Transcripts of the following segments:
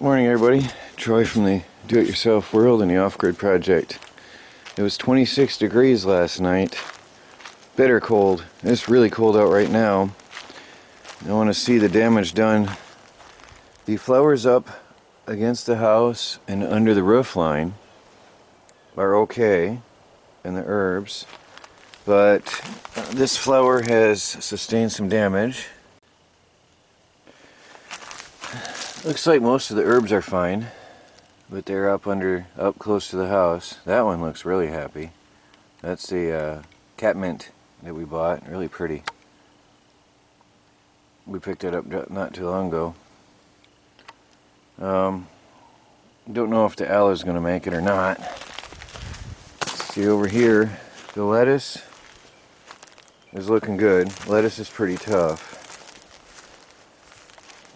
Morning everybody, Troy from the Do-It-Yourself World and the Off-Grid Project. It was 26 degrees last night, bitter cold. It's really cold out right now. I want to see the damage done. The flowers up against the house and under the roof line are okay, and the herbs, but this flower has sustained some damage. Looks like most of the herbs are fine, but they're up close to the house. That one looks really happy. That's the catmint that we bought, really pretty. We picked it up not too long ago. Don't know if the aloe is going to make it or not. See over here, the lettuce is looking good. Lettuce is pretty tough.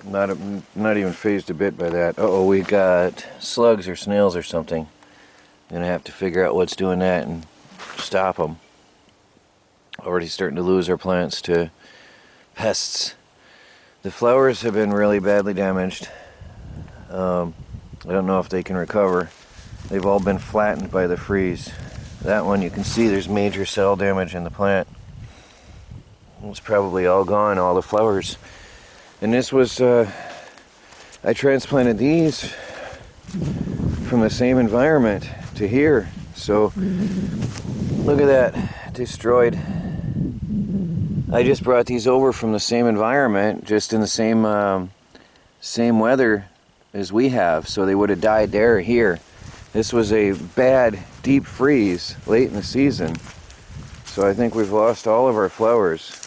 Not even phased a bit by that. Uh-oh, we got slugs or snails or something. Gonna have to figure out what's doing that and stop them. Already starting to lose our plants to pests. The flowers have been really badly damaged. I don't know if they can recover. They've all been flattened by the freeze. That one, you can see there's major cell damage in the plant. It's probably all gone, all the flowers. And this was, I transplanted these from the same environment to here. So, look at that, destroyed. I just brought these over from the same environment, just in the same weather as we have. So they would have died there or here. This was a bad, deep freeze late in the season. So I think we've lost all of our flowers.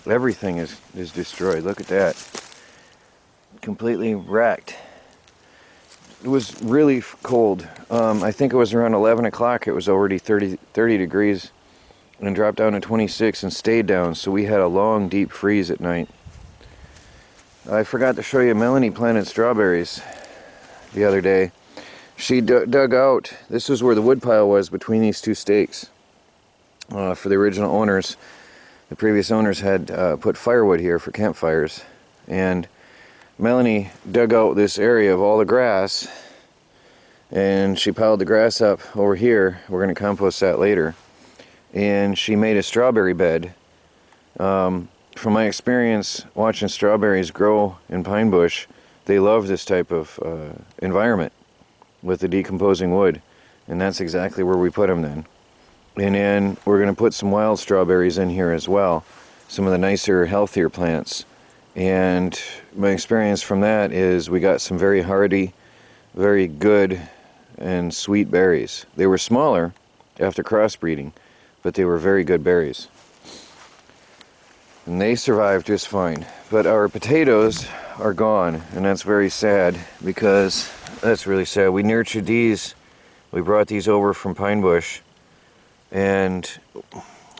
Everything is destroyed. Look at that. Completely wrecked. It was really cold. I think it was around 11 o'clock. It was already 30 degrees and dropped down to 26 and stayed down. So we had a long, deep freeze at night. I forgot to show you Melanie planted strawberries the other day. She dug out. This is where the woodpile was between these two stakes for the original owners. The previous owners had put firewood here for campfires, and Melanie dug out this area of all the grass, and she piled the grass up over here. We're going to compost that later. And she made a strawberry bed. From my experience watching strawberries grow in pine bush, they love this type of environment with the decomposing wood, and that's exactly where we put them then. And then we're going to put some wild strawberries in here as well. Some of the nicer, healthier plants. And my experience from that is we got some very hardy, very good and sweet berries. They were smaller after crossbreeding, but they were very good berries. And they survived just fine. But our potatoes are gone, and that's very sad, because that's really sad. We nurtured these. We brought these over from pine bush. And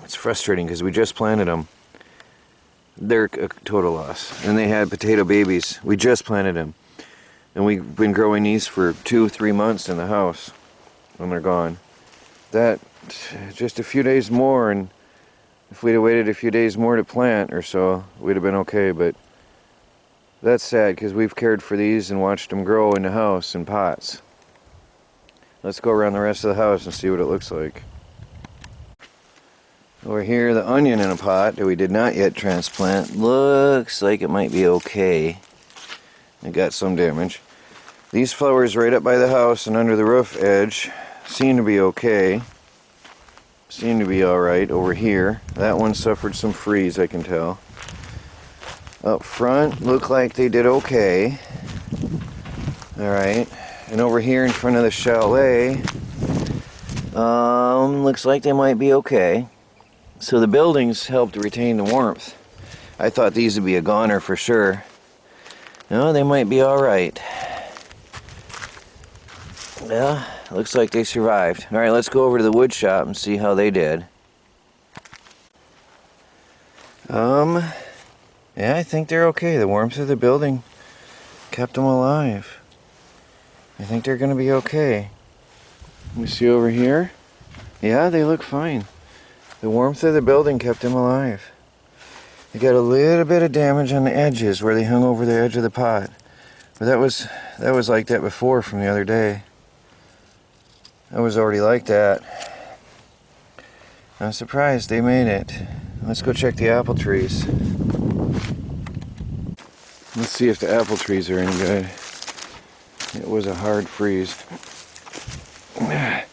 it's frustrating because we just planted them. They're a total loss. And they had potato babies. We just planted them. And we've been growing these for 2-3 months in the house. And they're gone. That, just a few days more, and if we'd have waited a few days more to plant or so, we'd have been okay. But that's sad because we've cared for these and watched them grow in the house in pots. Let's go around the rest of the house and see what it looks like. Over here, the onion in a pot that we did not yet transplant. Looks like it might be okay. It got some damage. These flowers right up by the house and under the roof edge seem to be okay. Seem to be alright over here. That one suffered some freeze, I can tell. Up front, look like they did okay. Alright. And over here in front of the chalet, looks like they might be okay. So the buildings helped retain the warmth. I thought these would be a goner for sure. No, they might be alright. Yeah, looks like they survived. Alright, let's go over to the wood shop and see how they did. Yeah, I think they're okay. The warmth of the building kept them alive. I think they're going to be okay. Let me see over here. Yeah, they look fine. The warmth of the building kept them alive. They got a little bit of damage on the edges where they hung over the edge of the pot. But that was like that before from the other day. That was already like that. I'm surprised they made it. Let's go check the apple trees. Let's see if the apple trees are any good. It was a hard freeze. I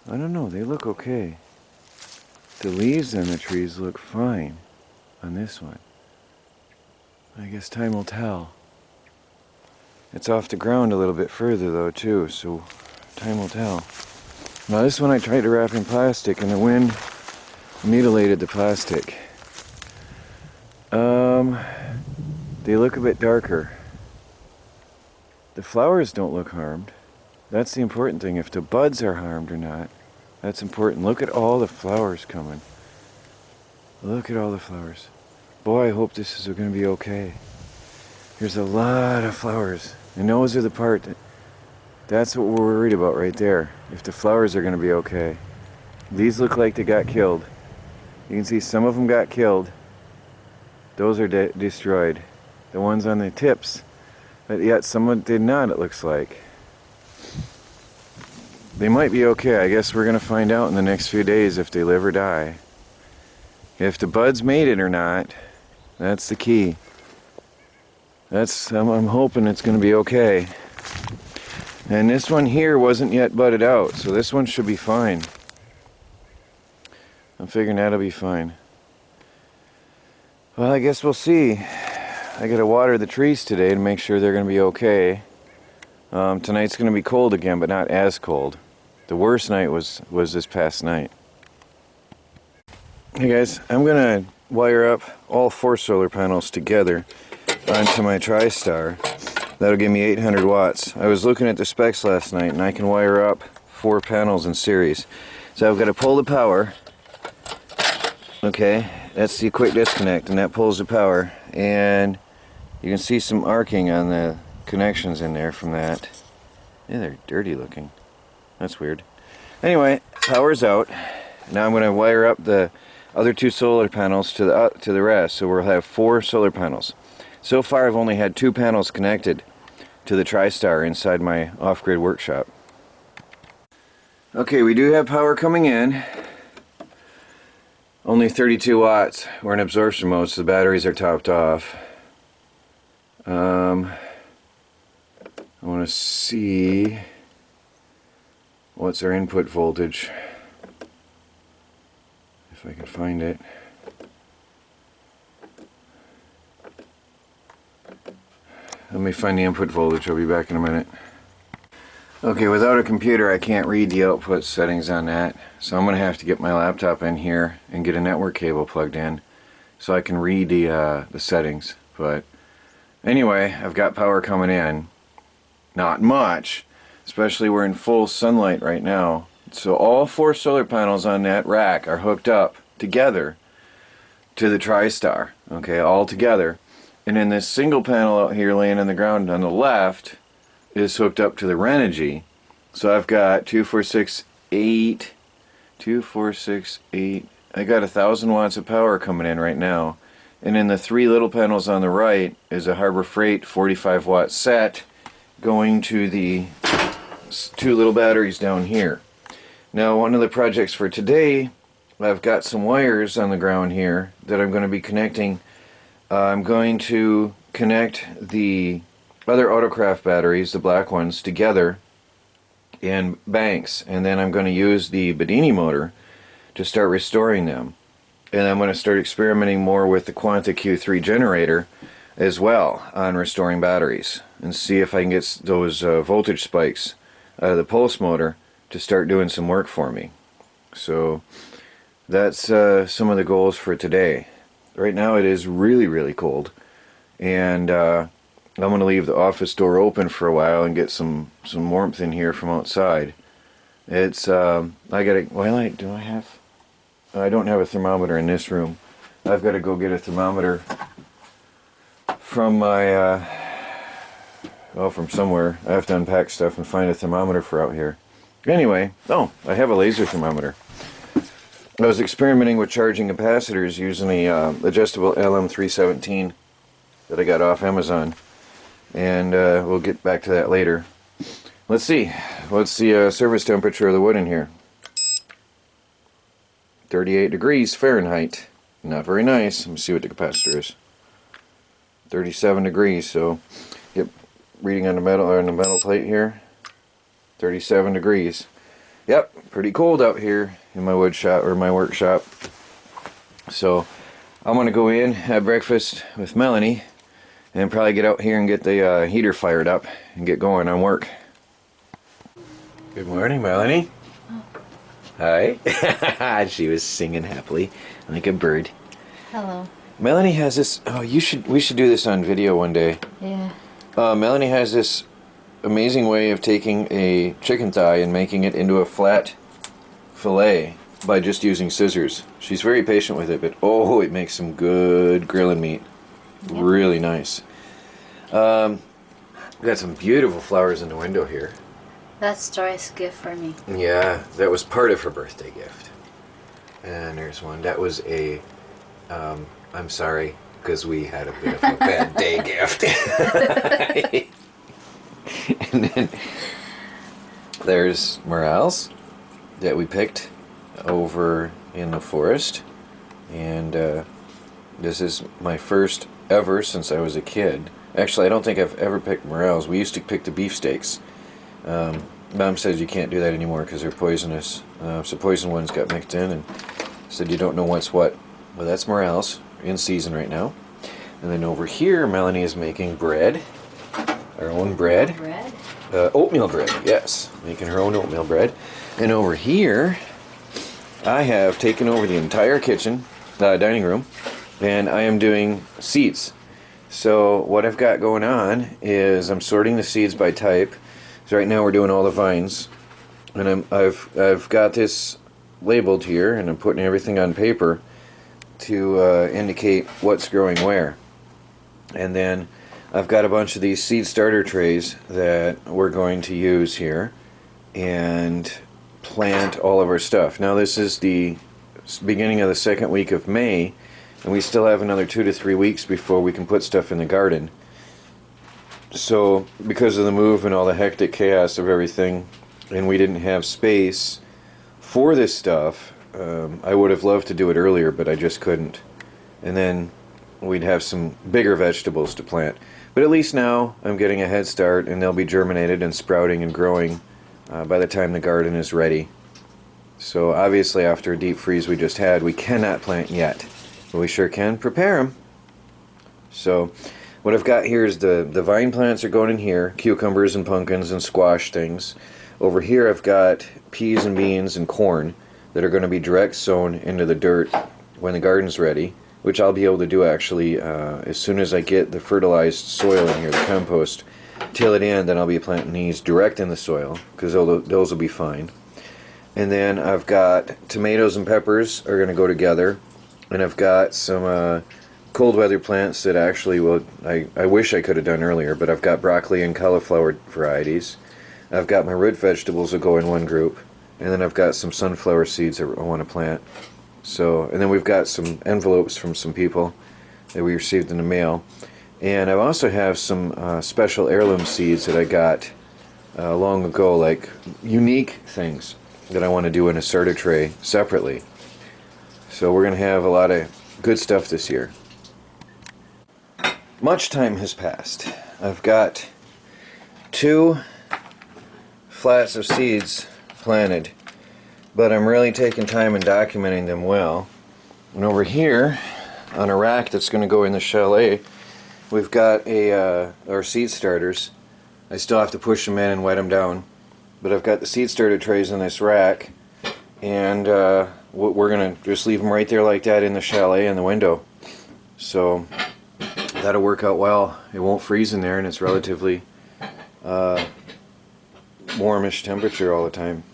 don't know, they look okay. The leaves on the trees look fine on this one. I guess time will tell. It's off the ground a little bit further though too, so time will tell. Now this one I tried to wrap in plastic and the wind mutilated the plastic. They look a bit darker. The flowers don't look harmed. That's the important thing. If the buds are harmed or not, that's important. Look at all the flowers coming. Look at all the flowers. Boy, I hope this is going to be okay. There's a lot of flowers. And those are the part that's what we're worried about right there. If the flowers are going to be okay. These look like they got killed. You can see some of them got killed. Those are destroyed. The ones on the tips. But yet some did not, it looks like. They might be okay. I guess we're going to find out in the next few days if they live or die. If the buds made it or not, that's the key. I'm hoping it's going to be okay. And this one here wasn't yet budded out, so this one should be fine. I'm figuring that'll be fine. Well, I guess we'll see. I gotta water the trees today to make sure they're gonna be okay. Tonight's gonna be cold again, but not as cold. The worst night was this past night. Hey guys, I'm gonna wire up all 4 solar panels together onto my TriStar. That'll give me 800 watts. I was looking at the specs last night and I can wire up 4 panels in series. So I've got to pull the power. Okay, that's the quick disconnect and that pulls the power. And you can see some arcing on the connections in there from that. Yeah, they're dirty looking. That's weird. Anyway, power's out. Now I'm going to wire up the other 2 solar panels to the rest. So we'll have 4 solar panels. So far I've only had 2 panels connected to the TriStar inside my off-grid workshop. Okay, we do have power coming in. Only 32 watts. We're in absorption mode, so the batteries are topped off. I want to see what's our input voltage, if I can find it. Let me find the input voltage. I'll be back in a minute. Okay, without a computer I can't read the output settings on that, so I'm going to have to get my laptop in here and get a network cable plugged in so I can read the settings. But anyway, I've got power coming in. Not much, especially we're in full sunlight right now. So all 4 solar panels on that rack are hooked up together to the TriStar. Okay, all together. And then this single panel out here laying on the ground on the left is hooked up to the Renogy. So I've got 2, 4, 6, 8. I got 1,000 watts of power coming in right now. And then the 3 little panels on the right is a Harbor Freight 45 watt set going to the 2 little batteries down here. Now one of the projects for today, I've got some wires on the ground here that I'm going to be connecting. I'm going to connect the other Autocraft batteries, the black ones, together in banks, and then I'm going to use the Bedini motor to start restoring them. And I'm going to start experimenting more with the Quanta Q3 generator as well on restoring batteries and see if I can get those voltage spikes out of the pulse motor to start doing some work for me. So that's some of the goals for today. Right now it is really, really cold, and I'm going to leave the office door open for a while and get some warmth in here from outside. It's I gotta, well, I don't have a thermometer in this room. I've got to go get a thermometer from my from somewhere. I have to unpack stuff and find a thermometer for out here. Anyway, oh, I have a laser thermometer. I was experimenting with charging capacitors using the adjustable LM317 that I got off Amazon, and we'll get back to that later. Let's see, what's the service temperature of the wood in here? 38 degrees Fahrenheit. Not very nice. Let me see what the capacitor is. 37 degrees. So, yep, reading on the metal plate here. 37 degrees. Yep, pretty cold out here in my wood shop or my workshop. So, I'm gonna go in, have breakfast with Melanie, and probably get out here and get the heater fired up and get going on work. Good morning, Melanie. Hi. She was singing happily like a bird. Hello. Melanie has this. Oh, we should do this on video one day. Yeah. Melanie has this amazing way of taking a chicken thigh and making it into a flat fillet by just using scissors. She's very patient with it, but oh, it makes some good grilling meat. Yep. Really nice. We got some beautiful flowers in the window here. That's Joyce's gift for me. Yeah, that was part of her birthday gift. And there's one. That was a, I'm sorry, because we had a bit of a bad day gift. And then there's morels that we picked over in the forest. And this is my first ever since I was a kid. Actually, I don't think I've ever picked morels. We used to pick the beefsteaks. Mom says you can't do that anymore because they're poisonous. So poison ones got mixed in and said you don't know what's what. Well, that's morels in season right now. And then over here, Melanie is making bread. Our own bread. Bread? Oatmeal bread, yes. Making her own oatmeal bread. And over here, I have taken over the entire kitchen, dining room, and I am doing seeds. So what I've got going on is I'm sorting the seeds by type. So right now we're doing all the vines, and I've got this labeled here, and I'm putting everything on paper to indicate what's growing where. And then I've got a bunch of these seed starter trays that we're going to use here and plant all of our stuff. Now this is the beginning of the second week of May, and we still have another 2 to 3 weeks before we can put stuff in the garden. So, because of the move and all the hectic chaos of everything, and we didn't have space for this stuff, I would have loved to do it earlier, but I just couldn't. And then we'd have some bigger vegetables to plant. But at least now I'm getting a head start, and they'll be germinated and sprouting and growing by the time the garden is ready. So obviously after a deep freeze we just had, we cannot plant yet, but we sure can prepare them. So what I've got here is the vine plants are going in here, cucumbers and pumpkins and squash things. Over here I've got peas and beans and corn that are going to be direct sown into the dirt when the garden's ready, which I'll be able to do actually as soon as I get the fertilized soil in here, the compost, till it in, then I'll be planting these direct in the soil, because those will be fine. And then I've got tomatoes and peppers are going to go together, and I've got some cold weather plants that actually I wish I could have done earlier, but I've got broccoli and cauliflower varieties. I've got my root vegetables that go in one group, and then I've got some sunflower seeds that I want to plant. So, and then we've got some envelopes from some people that we received in the mail. And I also have some special heirloom seeds that I got long ago, like unique things that I want to do in a starter tray separately. So we're going to have a lot of good stuff this year. Much time has passed. I've got 2 flats of seeds planted, but I'm really taking time and documenting them well. And over here, on a rack that's going to go in the chalet, we've got our seed starters. I still have to push them in and wet them down, but I've got the seed starter trays in this rack, and we're going to just leave them right there like that in the chalet in the window. So that'll work out well. It won't freeze in there, and it's relatively warmish temperature all the time.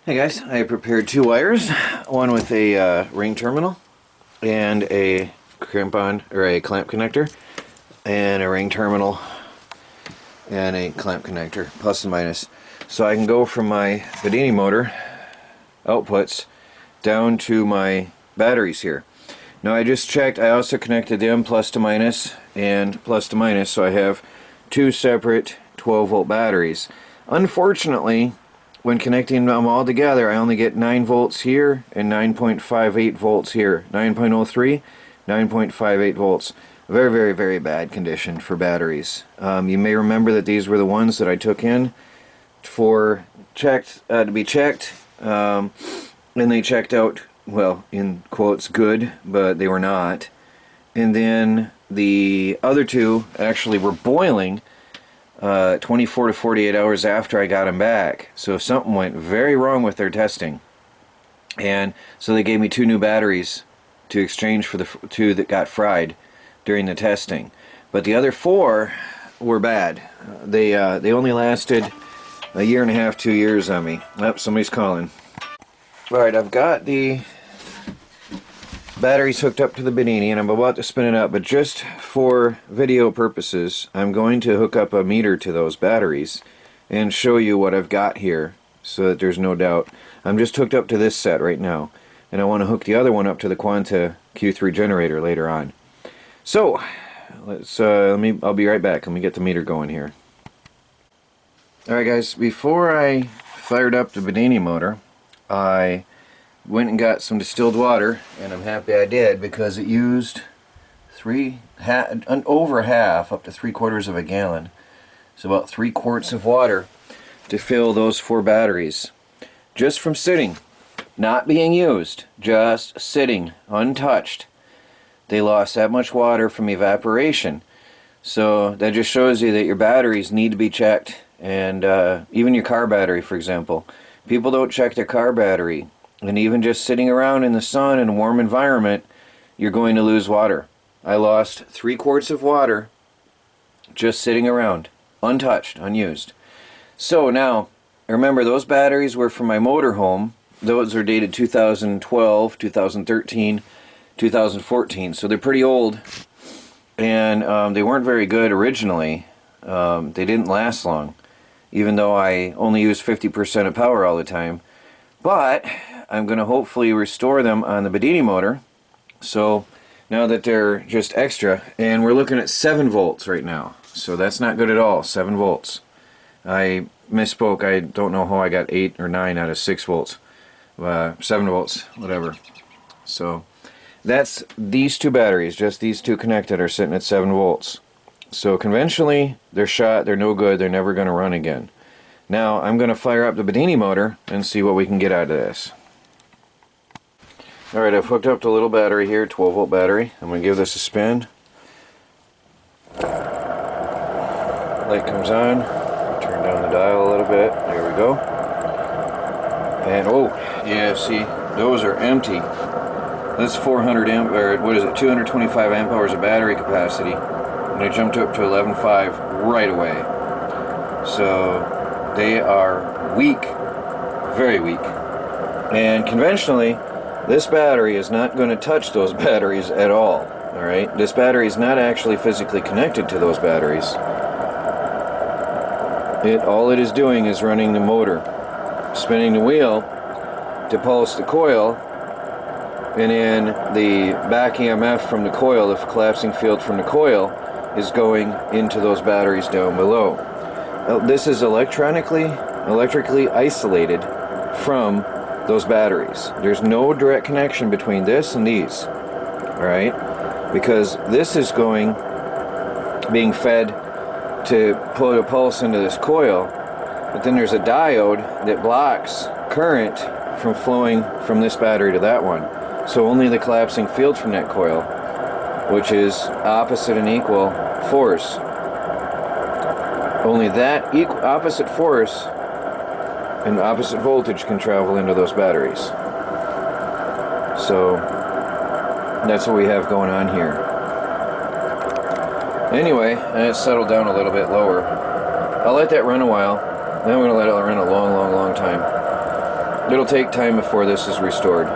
Hey guys, I prepared 2 wires, one with a ring terminal and a crimp-on or a clamp connector, and a ring terminal and a clamp connector, plus and minus. So I can go from my Bedini motor outputs down to my batteries here. Now I just checked, I also connected them plus to minus and plus to minus, so I have two separate 12 volt batteries. Unfortunately, when connecting them all together, I only get 9 volts here and 9.58 volts here. 9.03, 9.58 volts. Very, very, very bad condition for batteries. You may remember that these were the ones that I took in for to be checked, and they checked out, well, in quotes, good, but they were not. And then the other two actually were boiling 24 to 48 hours after I got them back. So something went very wrong with their testing. And so they gave me 2 new batteries to exchange for the 2 that got fried during the testing. But the other 4 were bad. They only lasted a year and a half, 2 years on me. Oh, somebody's calling. Alright, I've got the batteries hooked up to the Bedini and I'm about to spin it up, but just for video purposes I'm going to hook up a meter to those batteries and show you what I've got here so that there's no doubt. I'm just hooked up to this set right now and I want to hook the other one up to the Quanta Q3 generator later on. So let's I'll be right back. Let me get the meter going here. Alright guys, before I fired up the Bedini motor, I went and got some distilled water, and I'm happy I did because it used over half, up to 3/4 of a gallon. So about 3 quarts of water to fill those 4 batteries. Just from sitting, not being used, just sitting, untouched. They lost that much water from evaporation. So that just shows you that your batteries need to be checked, and even your car battery, for example. People don't check their car battery. And even just sitting around in the sun in a warm environment, you're going to lose water. I lost 3 quarts of water just sitting around, untouched, unused. So now, remember those batteries were from my motorhome. Those are dated 2012, 2013, 2014. So they're pretty old. And they weren't very good originally. They didn't last long, even though I only used 50% of power all the time. But I'm going to hopefully restore them on the Bedini motor. So now that they're just extra, and we're looking at 7 volts right now. So that's not good at all, 7 volts. I misspoke. I don't know how I got 8 or 9 out of 6 volts. 7 volts, whatever. So that's these 2 batteries, just these 2 connected, are sitting at 7 volts. So conventionally, they're shot, they're no good, they're never going to run again. Now I'm going to fire up the Bedini motor and see what we can get out of this. Alright, I've hooked up the little battery here, 12 volt battery. I'm going to give this a spin. Light comes on. Turn down the dial a little bit. There we go. And oh, yeah, see, those are empty. That's 400 amp, or what is it, 225 amp hours of battery capacity. And I jumped up to 11.5 right away. So they are weak, very weak. And conventionally, this battery is not going to touch those batteries at all. Alright, this battery is not actually physically connected to those batteries. All it is doing is running the motor, spinning the wheel to pulse the coil, and then the back EMF from the coil, the collapsing field from the coil, is going into those batteries down below. Now, this is electrically isolated from those batteries. There's no direct connection between this and these, alright? Because this is being fed to put a pulse into this coil, but then there's a diode that blocks current from flowing from this battery to that one. So only the collapsing field from that coil, which is opposite and equal force, only that opposite force and opposite voltage can travel into those batteries. So that's what we have going on here. Anyway, it's settled down a little bit lower. I'll let that run a while. Then I'm going to let it run a long time. It'll take time before this is restored.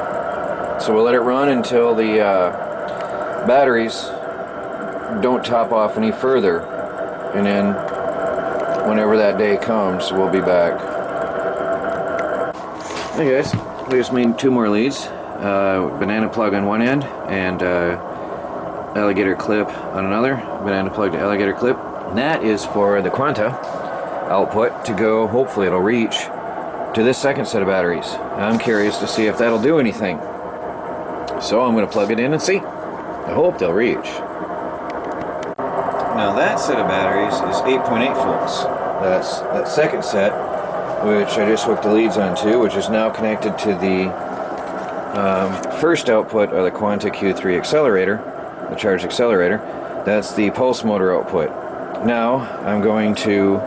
So we'll let it run until the batteries don't top off any further. And then whenever that day comes, we'll be back. Hey guys, we just made 2 more leads. banana plug on one end and alligator clip on another, banana plug to alligator clip. And that is for the Quanta output to go, hopefully it'll reach to this second set of batteries. I'm curious to see if that'll do anything. So I'm going to plug it in and see. I hope they'll reach. Now that set of batteries is 8.8 volts. That's that second set, which I just hooked the leads onto, which is now connected to the first output of the Quanta Q3 accelerator, the charged accelerator. That's the pulse motor output. Now I'm going to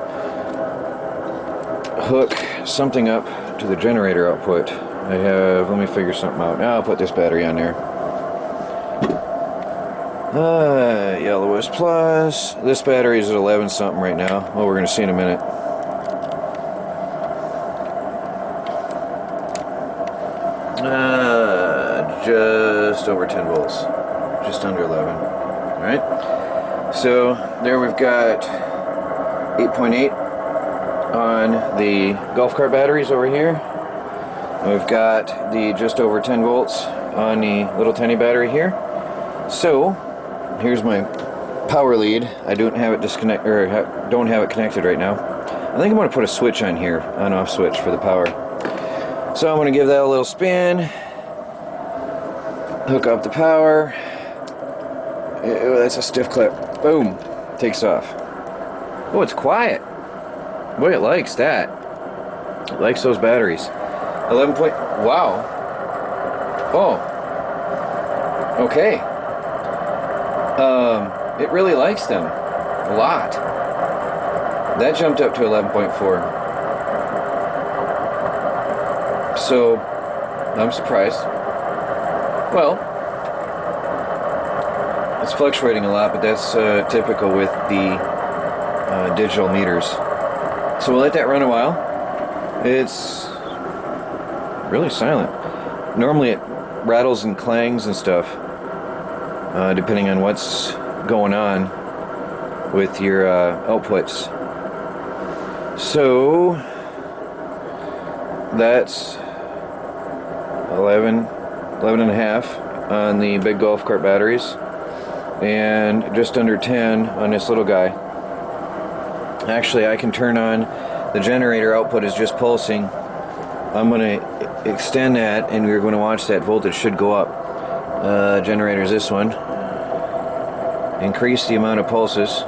hook something up to the generator output. Let me figure something out. Now I'll put this battery on there. Yellowish plus. This battery is at 11 something right now. Well, we're going to see in a minute. Just over 10 volts. Just under 11. Alright. So there we've got 8.8 on the golf cart batteries over here. We've got the just over 10 volts on the little tiny battery here. So here's my power lead. I don't have it don't have it connected right now. I think I'm going to put a switch on here, on-off switch for the power. So I'm going to give that a little spin. Hook up the power. Oh, that's a stiff clip. Boom. Takes off. Oh, it's quiet. Boy, it likes that. It likes those batteries. 11 point. Wow. Oh. Okay. It really likes them a lot. That jumped up to 11.4. So I'm surprised. Well, it's fluctuating a lot, but that's typical with the digital meters. So we'll let that run a while. It's really silent. Normally it rattles and clangs and stuff, depending on what's going on with your outputs. So that's 11 and a half on the big golf cart batteries, and just under 10 on this little guy. Actually, I can turn on the generator output is just pulsing. I'm going to extend that, and we're going to watch that voltage should go up. Generator is this one. Increase the amount of pulses.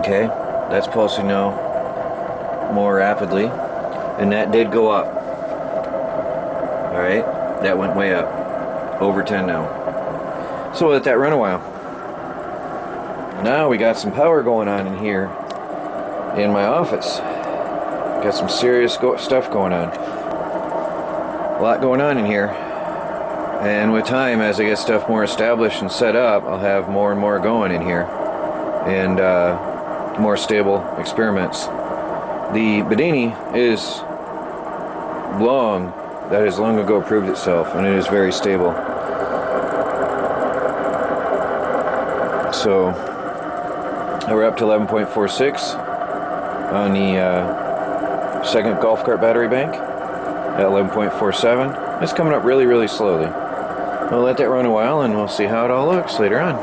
Okay, that's pulsing now more rapidly, and that did go up. Alright, that went way up. Over 10 now. So we'll let that run a while. Now we got some power going on in here in my office. Got some serious stuff going on. A lot going on in here. And with time, as I get stuff more established and set up, I'll have more and more going in here. And more stable experiments. The Bedini is long. That has long ago proved itself, and it is very stable. So we're up to 11.46 on the second golf cart battery bank at 11.47. It's coming up really, really slowly. We'll let that run a while, and we'll see how it all looks later on.